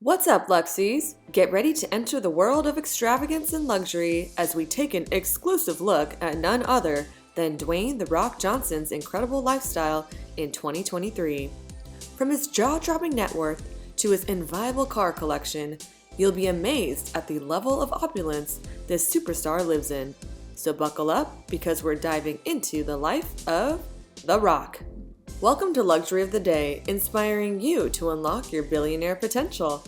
What's up, Luxies? Get ready to enter the world of extravagance and luxury as we take an exclusive look at none other than Dwayne The Rock Johnson's incredible lifestyle in 2023. From his jaw-dropping net worth to his inviolable car collection, you'll be amazed at the level of opulence this superstar lives in. So buckle up because we're diving into the life of The Rock. Welcome to Luxury of the Day, inspiring you to unlock your billionaire potential.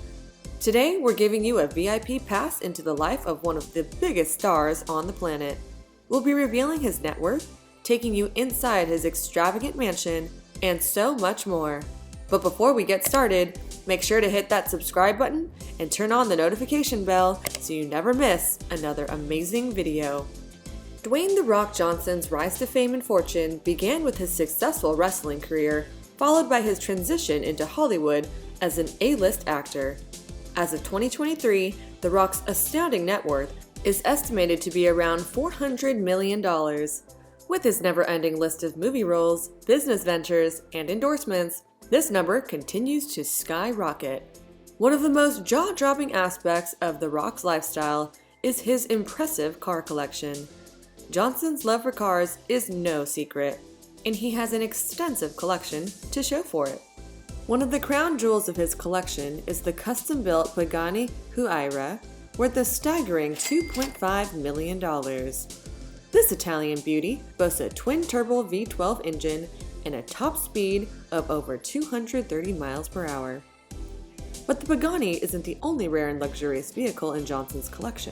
Today, we're giving you a VIP pass into the life of one of the biggest stars on the planet. We'll be revealing his net worth, taking you inside his extravagant mansion, and so much more. But before we get started, make sure to hit that subscribe button and turn on the notification bell so you never miss another amazing video. Dwayne The Rock Johnson's rise to fame and fortune began with his successful wrestling career, followed by his transition into Hollywood as an A-list actor. As of 2023, The Rock's astounding net worth is estimated to be around $400 million. With his never-ending list of movie roles, business ventures, and endorsements, this number continues to skyrocket. One of the most jaw-dropping aspects of The Rock's lifestyle is his impressive car collection. Johnson's love for cars is no secret, and he has an extensive collection to show for it. One of the crown jewels of his collection is the custom-built Pagani Huayra, worth a staggering $2.5 million. This Italian beauty boasts a twin-turbo V12 engine and a top speed of over 230 miles per hour. But the Pagani isn't the only rare and luxurious vehicle in Johnson's collection.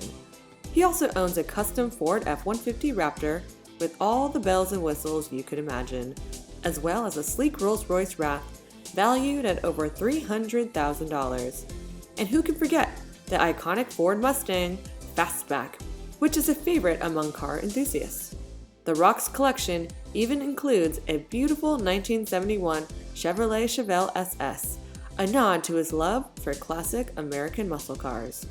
He also owns a custom Ford F-150 Raptor with all the bells and whistles you could imagine, as well as a sleek Rolls-Royce Wrath valued at over $300,000. And who can forget the iconic Ford Mustang Fastback, which is a favorite among car enthusiasts. The Rock's collection even includes a beautiful 1971 Chevrolet Chevelle SS, a nod to his love for classic American muscle cars.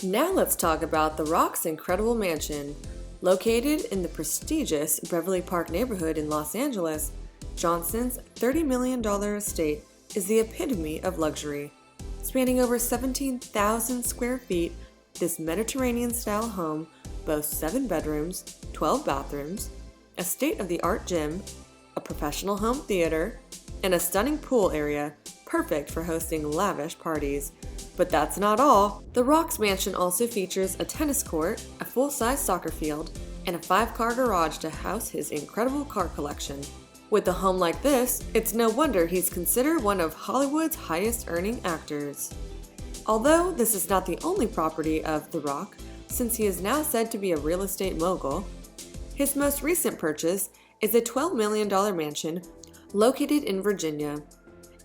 Now let's talk about The Rock's incredible mansion. Located in the prestigious Beverly Park neighborhood in Los Angeles, Johnson's $30 million estate is the epitome of luxury. Spanning over 17,000 square feet, this Mediterranean-style home boasts 7 bedrooms, 12 bathrooms, a state-of-the-art gym, a professional home theater, and a stunning pool area perfect for hosting lavish parties. But that's not all. The Rock's mansion also features a tennis court, a full-size soccer field, and a 5-car garage to house his incredible car collection. With a home like this, it's no wonder he's considered one of Hollywood's highest-earning actors. Although this is not the only property of The Rock, since he is now said to be a real estate mogul, his most recent purchase is a $12 million mansion located in Virginia.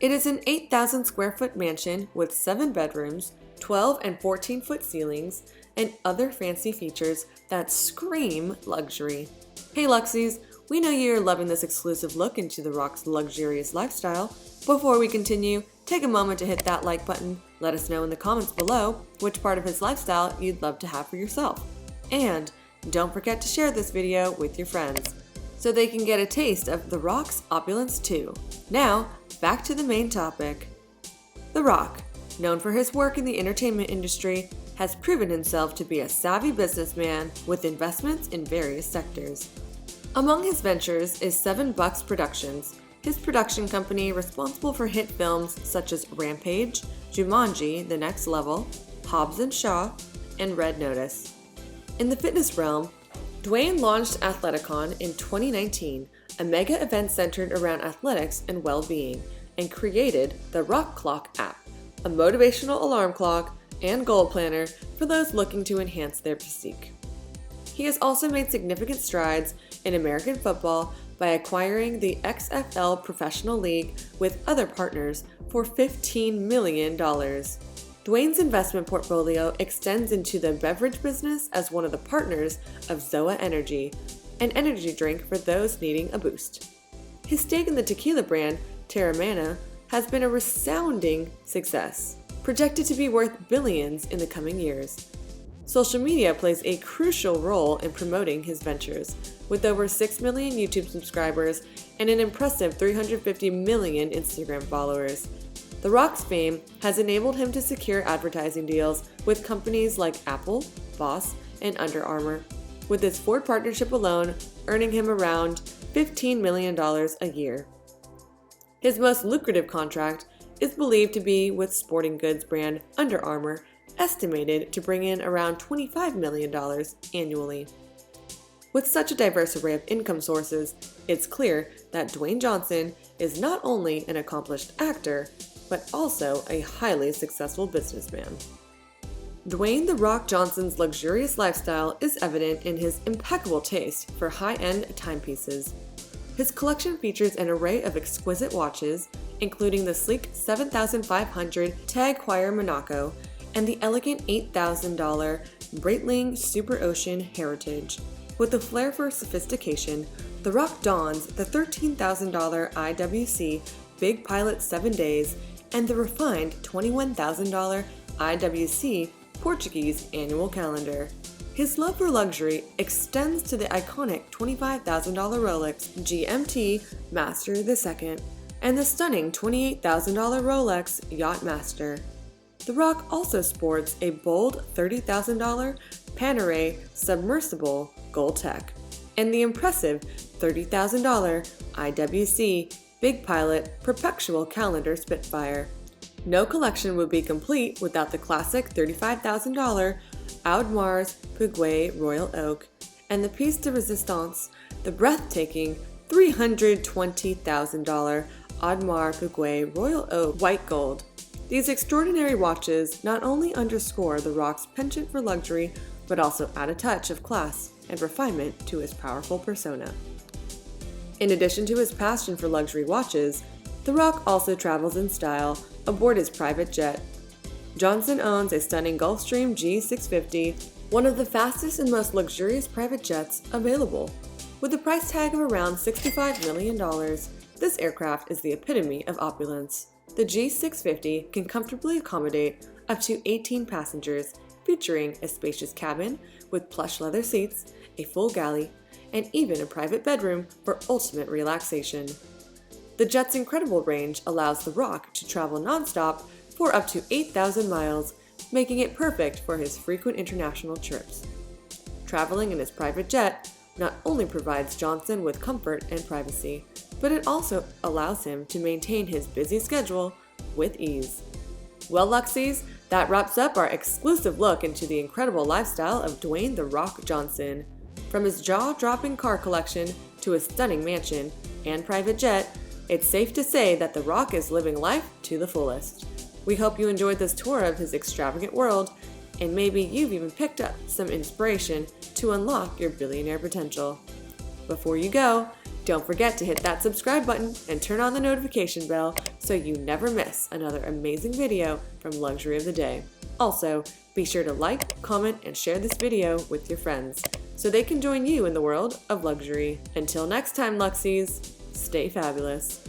It is an 8,000 square foot mansion with 7 bedrooms, 12 and 14-foot ceilings, and other fancy features that scream luxury. Hey Luxies, we know you're loving this exclusive look into The Rock's luxurious lifestyle. Before we continue, take a moment to hit that like button. Let us know in the comments below which part of his lifestyle you'd love to have for yourself. And don't forget to share this video with your friends so they can get a taste of The Rock's opulence too. Now, back to the main topic. The Rock, known for his work in the entertainment industry, has proven himself to be a savvy businessman with investments in various sectors. Among his ventures is 7 Bucks Productions, his production company responsible for hit films such as Rampage, Jumanji: The Next Level, Hobbs & Shaw, and Red Notice. In the fitness realm, Dwayne launched Athleticon in 2019, a mega event centered around athletics and well-being, and created the Rock Clock app, a motivational alarm clock and goal planner for those looking to enhance their physique. He has also made significant strides in American football by acquiring the XFL Professional League with other partners for $15 million. Dwayne's investment portfolio extends into the beverage business as one of the partners of Zoa Energy, an energy drink for those needing a boost. His stake in the tequila brand, Terramana, has been a resounding success, projected to be worth billions in the coming years. Social media plays a crucial role in promoting his ventures, with over 6 million YouTube subscribers and an impressive 350 million Instagram followers. The Rock's fame has enabled him to secure advertising deals with companies like Apple, Boss, and Under Armour, with his Ford partnership alone earning him around $15 million a year. His most lucrative contract is believed to be with sporting goods brand Under Armour, estimated to bring in around $25 million annually. With such a diverse array of income sources, it's clear that Dwayne Johnson is not only an accomplished actor, but also a highly successful businessman. Dwayne The Rock Johnson's luxurious lifestyle is evident in his impeccable taste for high-end timepieces. His collection features an array of exquisite watches, including the sleek 7,500 Tag Heuer Monaco and the elegant $8,000 Breitling Super Ocean Heritage. With a flair for sophistication, The Rock dons the $13,000 IWC Big Pilot 7 Days and the refined $21,000 IWC Portuguese Annual Calendar. His love for luxury extends to the iconic $25,000 Rolex GMT Master II and the stunning $28,000 Rolex Yachtmaster. The Rock also sports a bold $30,000 Panerai Submersible Gold Tech and the impressive $30,000 IWC Big Pilot Perpetual Calendar Spitfire. No collection would be complete without the classic $35,000 Audemars Piguet Royal Oak and the piece de resistance, the breathtaking $320,000 Audemars Piguet Royal Oak White Gold. These extraordinary watches not only underscore The Rock's penchant for luxury, but also add a touch of class and refinement to his powerful persona. In addition to his passion for luxury watches, The Rock also travels in style aboard his private jet. Johnson owns a stunning Gulfstream G650, one of the fastest and most luxurious private jets available. With a price tag of around $65 million, this aircraft is the epitome of opulence. The G650 can comfortably accommodate up to 18 passengers, featuring a spacious cabin with plush leather seats, a full galley, and even a private bedroom for ultimate relaxation. The jet's incredible range allows The Rock to travel nonstop for up to 8,000 miles, making it perfect for his frequent international trips. Traveling in his private jet not only provides Johnson with comfort and privacy, but it also allows him to maintain his busy schedule with ease. Well, Luxies, that wraps up our exclusive look into the incredible lifestyle of Dwayne The Rock Johnson. From his jaw-dropping car collection to his stunning mansion and private jet, it's safe to say that The Rock is living life to the fullest. We hope you enjoyed this tour of his extravagant world, and maybe you've even picked up some inspiration to unlock your billionaire potential. Before you go, don't forget to hit that subscribe button and turn on the notification bell so you never miss another amazing video from Luxury of the Day. Also, be sure to like, comment, and share this video with your friends so they can join you in the world of luxury. Until next time, Luxies, stay fabulous.